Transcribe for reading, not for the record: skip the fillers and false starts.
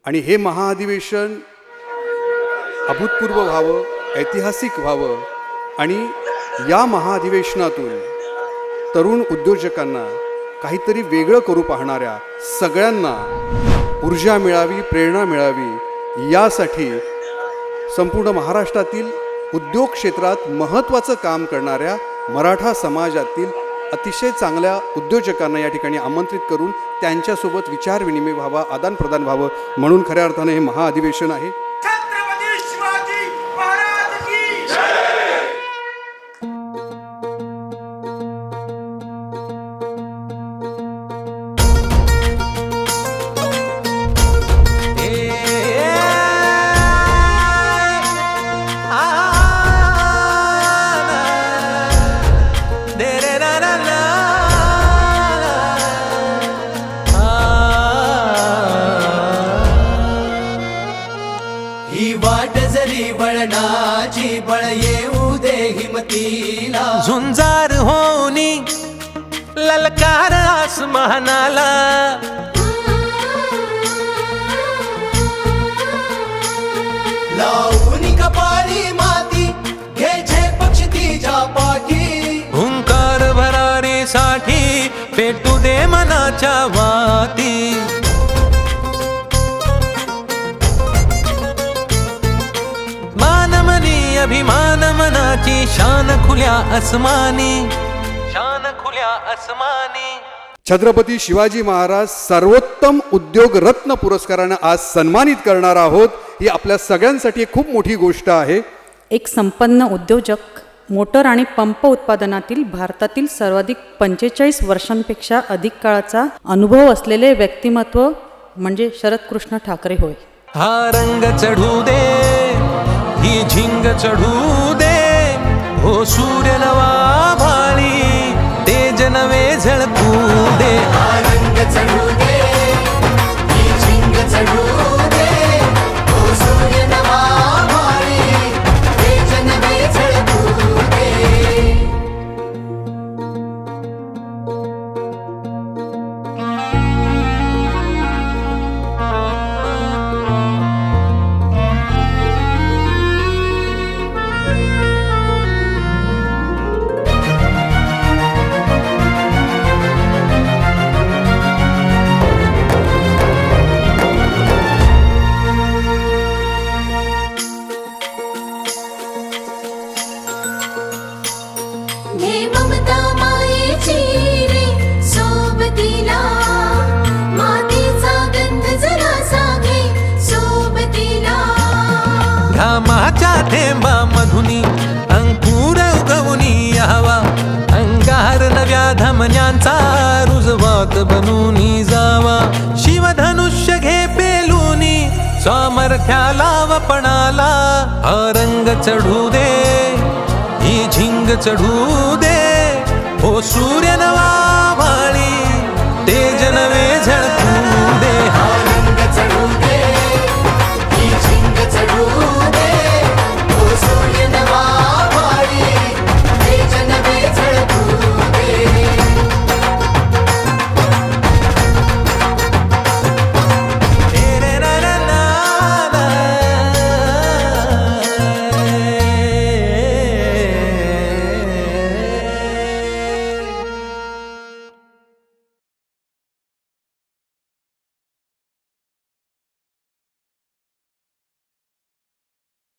आणि हे महाअधिवेशन अभूतपूर्व व्हावं, ऐतिहासिक व्हावं आणि या महाअधिवेशनातून तरुण उद्योजकांना काहीतरी वेगळं करू पाहणाऱ्या सगळ्यांना ऊर्जा मिळावी, प्रेरणा मिळावी, यासाठी संपूर्ण महाराष्ट्रातील उद्योग क्षेत्रात महत्त्वाचं काम करणाऱ्या मराठा समाजातील अतिशय चांगल्या उद्योजकांना या ठिकाणी आमंत्रित करून त्यांच्यासोबत विचारविनिमय व्हावा, आदानप्रदान व्हावं, म्हणून खऱ्या अर्थाने हे महाअधिवेशन आहे. छत्रपती शिवाजी महाराज की ही वाट जरी वळणाची बळ येऊ दे हिमतीला, झुंजार होनी ललकार आसमानाला, लावून कपाळी माती घ्यायचे पक्ष तिच्या पाठी, हुंकार भरारीसाठी पेटू दे मनाच्या वाती. मानमनी अभिमान मनाची शान खुल्या आसमानी, शान खुल्या आसमानी. छत्रपती शिवाजी महाराज सर्वोत्तम उद्योग रत्न पुरस्काराने आज सन्मानित करणार आहोत. ही आपल्या सगळ्यांसाठी एक खूप मोठी गोष्ट आहे. एक संपन्न उद्योजक, मोटर आणि पंप उत्पादनातील भारतातील सर्वाधिक 45 वर्षांपेक्षा अधिक काळाचा अनुभव असलेले व्यक्तिमत्व म्हणजे शरदकृष्ण ठाकरे होय. हा रंग चढू दे, ही झिंग चढू दे, हो सूर्य नवा भाळी, तेज नवे झळकू दे. हा रंग चढू दे, ही झिंग चढू दे, ओ सूर्य नवा भाळी, तेज नवे झळकू दे. हे ममता मायेची रे सोबतीला, मातीचा गंध जरा सागे सोबतीला. घामाच्या थेंबा मधुनी अंकुर उगवूनी यावा, अंगार नव्या धमन्यांचा रुजवात बनूनी जावा. शिवधनुष्य घे पेलूनी सामर्थ्याला वपणाला, हा रंग चढू दे, ही झिंग चढू दे, हो सूर्य नवा भाळी, तेज नवे झळकू दे.